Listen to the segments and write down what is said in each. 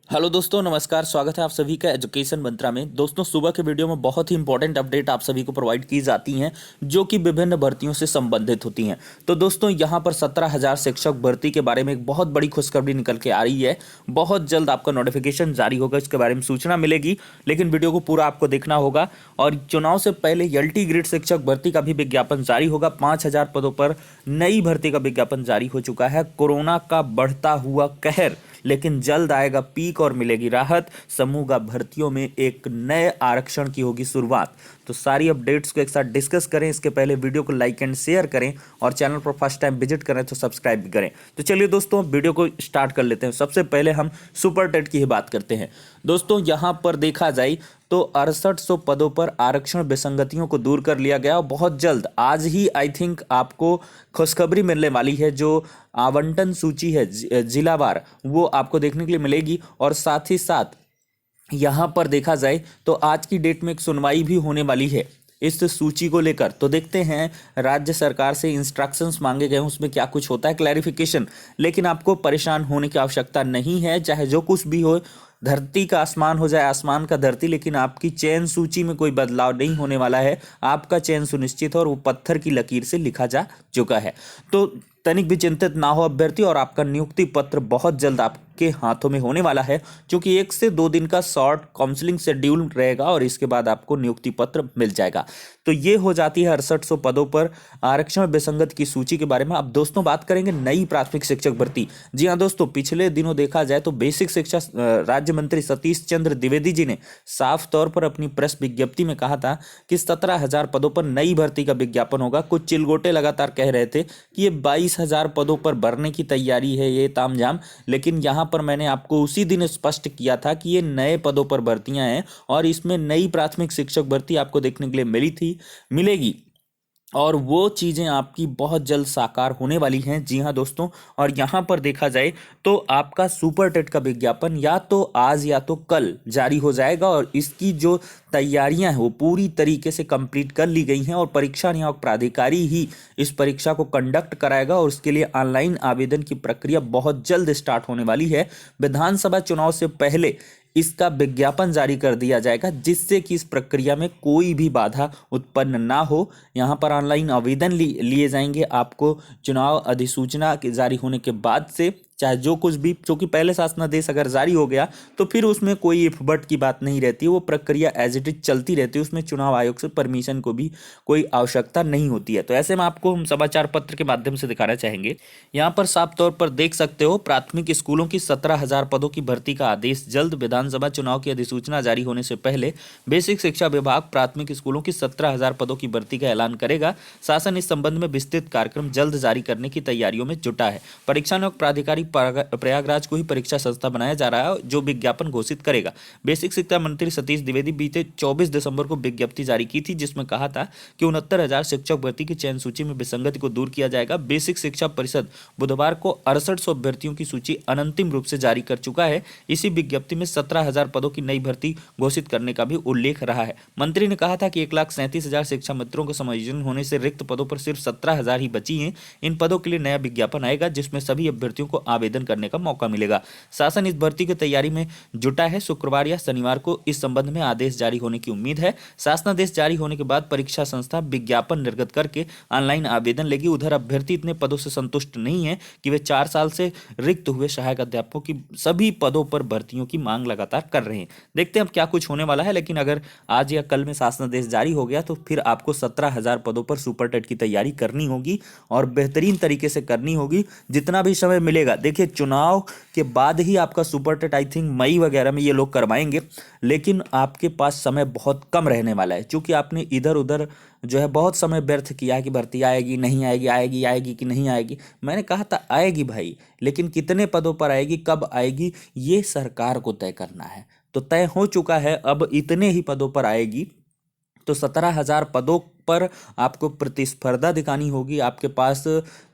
Hello दोस्तों, नमस्कार। स्वागत है आप सभी का एजुकेशन मंत्रा में। दोस्तों, सुबह के वीडियो में बहुत ही इंपॉर्टेंट अपडेट आप सभी को प्रोवाइड की जाती हैं जो कि विभिन्न भर्तियों से संबंधित होती हैं। तो दोस्तों, यहाँ पर 17,000 शिक्षक भर्ती के बारे में एक बहुत बड़ी खुशखबरी निकल के आ रही है। बहुत जल्द आपका नोटिफिकेशन जारी होगा, इसके बारे में सूचना मिलेगी, लेकिन वीडियो को पूरा आपको देखना होगा। और चुनाव से पहले एलटी ग्रेड शिक्षक भर्ती का भी विज्ञापन जारी होगा। 5,000 पदों पर नई भर्ती का विज्ञापन जारी हो चुका है। कोरोना का बढ़ता हुआ कहर, लेकिन जल्द आएगा पीक और मिलेगी राहत। समूह भर्तियों में एक नए आरक्षण की होगी शुरुआत। तो सारी अपडेट्स को एक साथ डिस्कस करें। इसके पहले वीडियो को लाइक एंड शेयर करें और चैनल पर फर्स्ट टाइम विजिट करें तो सब्सक्राइब भी करें। तो चलिए दोस्तों, वीडियो को स्टार्ट कर लेते हैं। सबसे पहले हम सुपर टेट की ही बात करते हैं। दोस्तों, यहां पर देखा जाए तो 6800 पदों पर आरक्षण विसंगतियों को दूर कर लिया गया और बहुत जल्द आज ही आई थिंक आपको खुशखबरी मिलने वाली है। जो आवंटन सूची है जिलावार, वो आपको देखने के लिए मिलेगी। और साथ ही साथ यहाँ पर देखा जाए तो आज की डेट में एक सुनवाई भी होने वाली है इस सूची को लेकर। तो देखते हैं, राज्य सरकार से इंस्ट्रक्शंस मांगे गए हैं, उसमें क्या कुछ होता है क्लैरिफिकेशन। लेकिन आपको परेशान होने की आवश्यकता नहीं है, चाहे जो कुछ भी हो, धरती का आसमान हो जाए, आसमान का धरती, लेकिन आपकी चयन सूची में कोई बदलाव नहीं होने वाला है। आपका चयन सुनिश्चित है और वो पत्थर की लकीर से लिखा जा चुका है। तो तनिक भी चिंतित ना हो अभ्यर्थी, और आपका नियुक्ति पत्र बहुत जल्द आपके हाथों में होने वाला है, क्योंकि 1 से 2 दिन का शॉर्ट काउंसलिंग शेड्यूल रहेगा और इसके बाद आपको नियुक्ति पत्र मिल जाएगा। तो ये हो जाती है 6800 पदों पर आरक्षण विसंगत की सूची के बारे में। अब दोस्तों, बात करेंगे नई प्राथमिक शिक्षक भर्ती। जी हाँ दोस्तों, पिछले दिनों देखा जाए तो बेसिक शिक्षा राज्य मंत्री सतीश चंद्र द्विवेदी जी ने साफ तौर पर अपनी प्रेस विज्ञप्ति में कहा था कि 17,000 पदों पर नई भर्ती का विज्ञापन होगा। कुछ चिलगोटे लगातार कह रहे थे कि ये 22,000 पदों पर भरने की तैयारी है, ये तामझाम। लेकिन यहां पर मैंने आपको उसी दिन स्पष्ट किया था कि ये नए पदों पर भर्तियां हैं और इसमें नई प्राथमिक शिक्षक भर्ती आपको देखने के लिए मिलेगी और वो चीज़ें आपकी बहुत जल्द साकार होने वाली हैं। जी हाँ दोस्तों, और यहाँ पर देखा जाए तो आपका सुपर टेट का विज्ञापन या तो आज या तो कल जारी हो जाएगा और इसकी जो तैयारियां हैं वो पूरी तरीके से कंप्लीट कर ली गई हैं और परीक्षा नियामक प्राधिकारी ही इस परीक्षा को कंडक्ट कराएगा और उसके लिए ऑनलाइन आवेदन की प्रक्रिया बहुत जल्द स्टार्ट होने वाली है। विधानसभा चुनाव से पहले इसका विज्ञापन जारी कर दिया जाएगा, जिससे कि इस प्रक्रिया में कोई भी बाधा उत्पन्न ना हो। यहाँ पर ऑनलाइन आवेदन लिए जाएंगे आपको चुनाव अधिसूचना के जारी होने के बाद से, चाहे जो कुछ भी, क्योंकि पहले शासनादेश अगर जारी हो गया तो फिर उसमें कोई इफ बट की बात नहीं रहती, वो प्रक्रिया एज इट इज चलती रहती है। उसमें चुनाव आयोग से परमिशन को भी कोई आवश्यकता नहीं होती है। तो ऐसे में आपको हम समाचार पत्र के माध्यम से दिखाना चाहेंगे। यहाँ पर साफ तौर पर देख सकते हो, प्राथमिक स्कूलों की 17,000 पदों की भर्ती का आदेश जल्द। विधानसभा चुनाव की अधिसूचना जारी होने से पहले बेसिक शिक्षा विभाग प्राथमिक स्कूलों की 17,000 पदों की भर्ती का ऐलान करेगा। शासन इस संबंध में विस्तृत कार्यक्रम जल्द जारी करने की तैयारियों में जुटा है। परीक्षा नियामक प्राधिकारी प्रयागराज को ही परीक्षा संस्था बनाया जा रहा है जो विज्ञापन घोषित करेगा। बेसिक शिक्षा मंत्री सतीश द्विवेदी बीते 24 दिसंबर को विज्ञप्ति जारी की थी, जिसमें कहा था कि 69,000 शिक्षक भर्ती की चयन सूची में विसंगति को दूर किया जाएगा। बेसिक शिक्षा परिषद बुधवार को 6800 अभ्यर्थियों की सूची अंतिम रूप से जारी कर चुका है। इसी विज्ञप्ति में 17,000 पदों की नई भर्ती घोषित करने का भी उल्लेख रहा है। मंत्री ने कहा था कि 1,37,000 शिक्षा मित्रों के समायोजन होने से रिक्त पदों पर सिर्फ 17,000 ही बची हैं। इन पदों के लिए नया विज्ञापन आएगा, जिसमें सभी अभ्यर्थियों को आवेदन करने का मौका मिलेगा। शासन इस भर्ती की तैयारी में जुटा है। शुक्रवार या शनिवार को इस संबंध में आदेश जारी होने की उम्मीद है। शासनादेश जारी होने के बाद परीक्षा संस्था विज्ञापन निर्गत करके ऑनलाइन आवेदन लेगी। उधर अभ्यर्थी इतने पदों से संतुष्ट नहीं है कि वे 4 साल से रिक्त हुए सहायक अध्यापकों की सभी पदों पर भर्तियों की मांग लगातार कर रहे हैं। देखते हैं अब क्या कुछ होने वाला है, लेकिन अगर आज या कल में शासनादेश जारी हो गया तो फिर आपको 17,000 पदों पर सुपर टेट की तैयारी करनी होगी और बेहतरीन तरीके से करनी होगी जितना भी समय मिलेगा। देखिए, चुनाव के बाद ही आपका सुपर टेट आई थिंक मई वगैरह में ये लोग करवाएंगे, लेकिन आपके पास समय बहुत कम रहने वाला है, क्योंकि आपने इधर उधर जो है बहुत समय व्यर्थ किया कि भर्ती आएगी नहीं आएगी, आएगी आएगी कि नहीं आएगी। मैंने कहा था आएगी भाई, लेकिन कितने पदों पर आएगी, कब आएगी, ये सरकार को तय करना है। तो तय हो चुका है, अब इतने ही पदों पर आएगी। तो 17,000 पदों पर आपको प्रतिस्पर्धा दिखानी होगी। आपके पास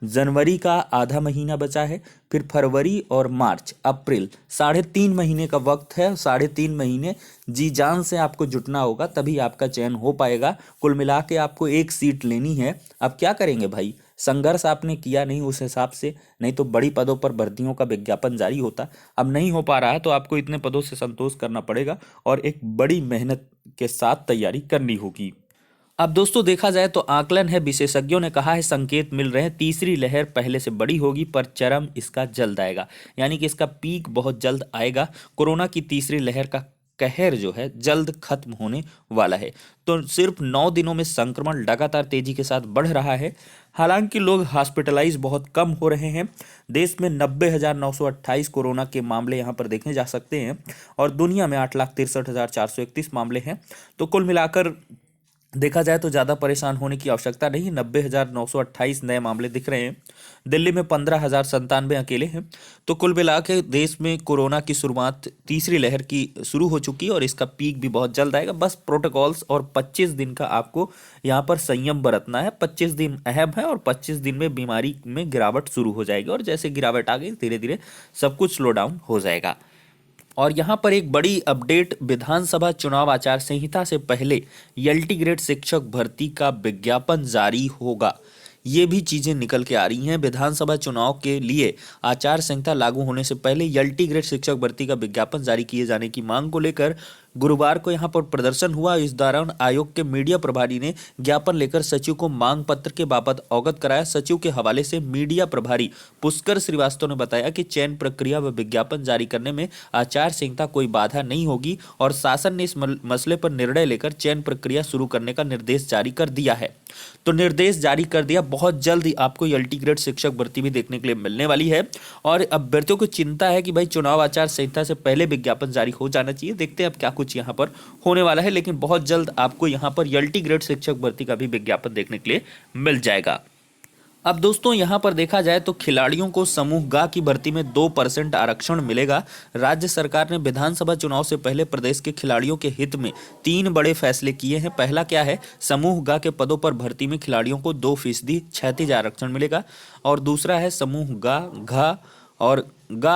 जनवरी का आधा महीना बचा है, फिर फरवरी और मार्च अप्रैल 3.5 महीने का वक्त है। 3.5 महीने जी जान से आपको जुटना होगा, तभी आपका चयन हो पाएगा। कुल मिला के आपको एक सीट लेनी है। अब क्या करेंगे भाई, संघर्ष आपने किया नहीं उस हिसाब से, नहीं तो बड़ी पदों पर भर्तियों का विज्ञापन जारी होता। अब नहीं हो पा रहा है तो आपको इतने पदों से संतोष करना पड़ेगा और एक बड़ी मेहनत के साथ तैयारी करनी होगी। अब दोस्तों देखा जाए तो आकलन है, विशेषज्ञों ने कहा है, संकेत मिल रहे हैं तीसरी लहर पहले से बड़ी होगी पर चरम इसका जल्द आएगा, यानी कि इसका पीक बहुत जल्द आएगा। कोरोना की तीसरी लहर का कहर जो है जल्द खत्म होने वाला है। तो सिर्फ 9 दिनों में संक्रमण लगातार तेजी के साथ बढ़ रहा है। हालांकि लोग हॉस्पिटलाइज बहुत कम हो रहे हैं। देश में 90,928 कोरोना के मामले यहाँ पर देखे जा सकते हैं और दुनिया में 8,63,431 मामले हैं। तो कुल मिलाकर देखा जाए तो ज़्यादा परेशान होने की आवश्यकता नहीं। 90,928 नए मामले दिख रहे हैं। दिल्ली में 15,097 अकेले हैं। तो कुल मिला के देश में कोरोना की शुरुआत तीसरी लहर की शुरू हो चुकी है और इसका पीक भी बहुत जल्द आएगा। बस प्रोटोकॉल्स और 25 दिन का आपको यहाँ पर संयम बरतना है। 25 दिन अहम है और 25 दिन में बीमारी में गिरावट शुरू हो जाएगी और जैसे गिरावट आ गई धीरे धीरे सब कुछ स्लो डाउन हो जाएगा। और यहाँ पर एक बड़ी अपडेट, विधानसभा चुनाव आचार संहिता से पहले एलटी ग्रेड शिक्षक भर्ती का विज्ञापन जारी होगा। ये भी चीजें निकल के आ रही हैं। विधानसभा चुनाव के लिए आचार संहिता लागू होने से पहले एलटी ग्रेड शिक्षक भर्ती का विज्ञापन जारी किए जाने की मांग को लेकर गुरुवार को यहाँ पर प्रदर्शन हुआ। इस दौरान आयोग के मीडिया प्रभारी ने ज्ञापन लेकर सचिव को मांग पत्र के बाबत अवगत कराया। सचिव के हवाले से मीडिया प्रभारी पुष्कर श्रीवास्तव ने बताया कि चयन प्रक्रिया व विज्ञापन जारी करने में आचार संहिता कोई बाधा नहीं होगी और शासन ने इस मसले पर निर्णय लेकर चयन प्रक्रिया शुरू करने का निर्देश जारी कर दिया है। तो निर्देश जारी कर दिया, बहुत जल्द ही आपको एलटी ग्रेड शिक्षक भर्ती भी देखने के लिए मिलने वाली है। और अभ्यर्थियों को चिंता है कि भाई चुनाव आचार संहिता से पहले विज्ञापन जारी हो जाना चाहिए। देखते हैं अब क्या कुछ यहाँ पर होने वाला है, लेकिन बहुत जल्द आपको यहाँ पर एलटी ग्रेड शिक्षक भर्ती का भी विज्ञापन देखने के लिए मिल जाएगा। अब दोस्तों यहाँ पर देखा जाए तो खिलाड़ियों को समूह ग की भर्ती में 2% आरक्षण मिलेगा। राज्य सरकार ने विधानसभा चुनाव से पहले प्रदेश के खिलाड़ियों के हित में 3 बड़े फैसले किए हैं। पहला क्या है, समूह ग के पदों पर भर्ती में खिलाड़ियों को 2% क्षैतिज आरक्षण मिलेगा और दूसरा है समूह ग, घ और घ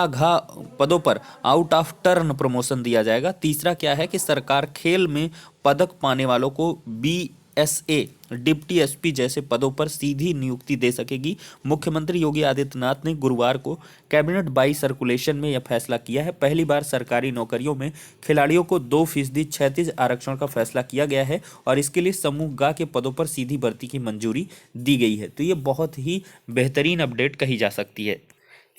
पदों पर आउट ऑफ टर्न प्रमोशन दिया जाएगा। तीसरा क्या है कि सरकार खेल में पदक पाने वालों को BSA डिप्टी एसपी जैसे पदों पर सीधी नियुक्ति दे सकेगी। मुख्यमंत्री योगी आदित्यनाथ ने गुरुवार को कैबिनेट बाई सर्कुलेशन में यह फैसला किया है। पहली बार सरकारी नौकरियों में खिलाड़ियों को 2% क्षैतिज आरक्षण का फैसला किया गया है और इसके लिए समूह ग के पदों पर सीधी भर्ती की मंजूरी दी गई है। तो ये बहुत ही बेहतरीन अपडेट कही जा सकती है।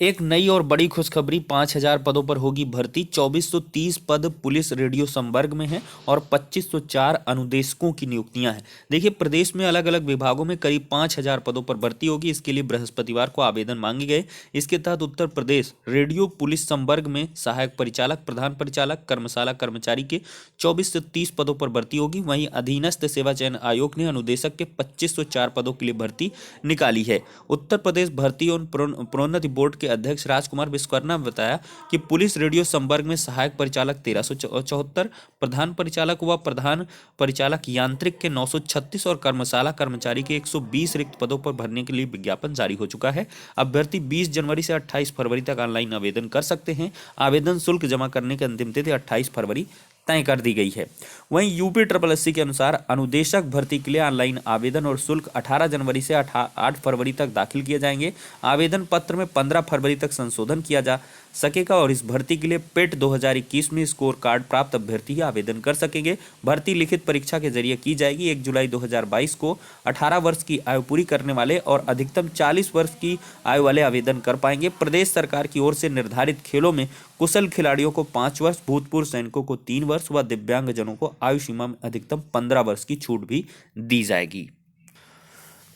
एक नई और बड़ी खुशखबरी, 5,000 पदों पर होगी भर्ती। 2430 पद पुलिस रेडियो संवर्ग में है और 2504 अनुदेशकों की नियुक्तियां हैं। देखिए प्रदेश में अलग अलग विभागों में करीब 5,000 पदों पर भर्ती होगी। इसके लिए बृहस्पतिवार को आवेदन मांगे गए। इसके तहत उत्तर प्रदेश रेडियो पुलिस संवर्ग में सहायक परिचालक, प्रधान परिचालक, कर्मशाला कर्मचारी के 24 से 30 पदों पर भर्ती होगी। वहीं अधीनस्थ सेवा चयन आयोग ने अनुदेशक के 2504 पदों के लिए भर्ती निकाली है। उत्तर प्रदेश भर्ती और प्रोन्नति बोर्ड के अध्यक्ष राजकुमार विश्वकर्मा ने बताया कि पुलिस रेडियो संवर्ग में सहायक परिचालक 1374, प्रधान परिचालक व प्रधान परिचालक यांत्रिक के 936 और कर्मशाला कर्मचारी के 120 रिक्त पदों पर भरने के लिए विज्ञापन जारी हो चुका है। अभ्यर्थी 20 जनवरी से 28 फरवरी तक ऑनलाइन आवेदन कर सकते हैं। आवेदन शुल्क जमा करने की अंतिम तिथि 28 फरवरी तय कर दी गई है। वहीं UPSSC के अनुसार अनुदेशक भर्ती के लिए ऑनलाइन आवेदन और शुल्क 18 जनवरी से 8 फरवरी तक दाखिल किए जाएंगे। आवेदन पत्र में 15 फरवरी तक संशोधन किया जा सकेगा और इस भर्ती के लिए पेट 2021 में स्कोर कार्ड प्राप्त अभ्यर्थी ही आवेदन कर सकेंगे। भर्ती लिखित परीक्षा के जरिए की जाएगी। 1 जुलाई 2022 को 18 वर्ष की आयु पूरी करने वाले और अधिकतम 40 वर्ष की आयु वाले आवेदन कर पाएंगे। प्रदेश सरकार की ओर से निर्धारित खेलों में कुशल खिलाड़ियों को 5 वर्ष, भूतपूर्व सैनिकों को 3 वर्ष व दिव्यांगजनों को आयु सीमा में अधिकतम 15 वर्ष की छूट भी दी जाएगी।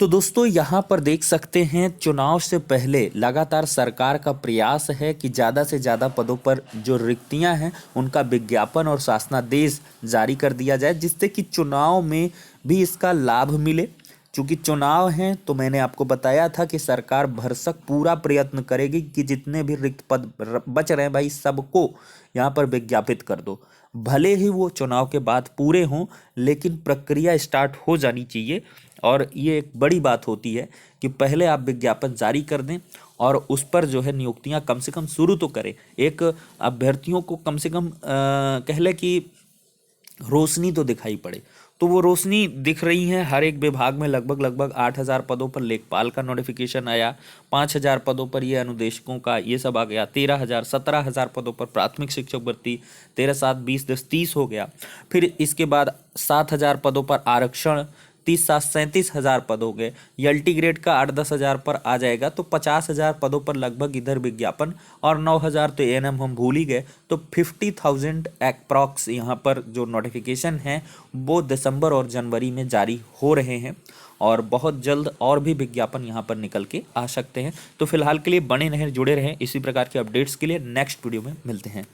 तो दोस्तों यहाँ पर देख सकते हैं चुनाव से पहले लगातार सरकार का प्रयास है कि ज़्यादा से ज़्यादा पदों पर जो रिक्तियाँ हैं उनका विज्ञापन और शासनादेश जारी कर दिया जाए, जिससे कि चुनाव में भी इसका लाभ मिले। चूँकि चुनाव हैं तो मैंने आपको बताया था कि सरकार भरसक पूरा प्रयत्न करेगी कि जितने भी रिक्त पद बच रहे हैं भाई सबको यहाँ पर विज्ञापित कर दो। भले ही वो चुनाव के बाद पूरे हों, लेकिन प्रक्रिया स्टार्ट हो जानी चाहिए। और ये एक बड़ी बात होती है कि पहले आप विज्ञापन जारी कर दें और उस पर जो है नियुक्तियां कम से कम शुरू तो करें। एक अभ्यर्थियों को कम से कम कह लें कि रोशनी तो दिखाई पड़े। तो वो रोशनी दिख रही है हर एक विभाग में। लगभग 8,000 पदों पर लेखपाल का नोटिफिकेशन आया, 5,000 पदों पर ये अनुदेशकों का ये सब आ गया, 17,000 पदों पर प्राथमिक शिक्षक भर्ती, 13 7 20 10 30 हो गया। फिर इसके बाद 7,000 पदों पर आरक्षण, 30 7 37,000 पद हो गए। एलटी ग्रेड का 8-10 हज़ार पर आ जाएगा, तो 50,000 पदों पर लगभग इधर विज्ञापन, और 9,000 तो एएनएम हम भूल ही गए। तो 50,000 अप्रॉक्स यहाँ पर जो नोटिफिकेशन है वो दिसंबर और जनवरी में जारी हो रहे हैं, और बहुत जल्द और भी विज्ञापन यहाँ पर निकल के आ सकते हैं। तो फिलहाल के लिए बने रहें, जुड़े रहें इसी प्रकार के अपडेट्स के लिए। नेक्स्ट वीडियो में मिलते हैं।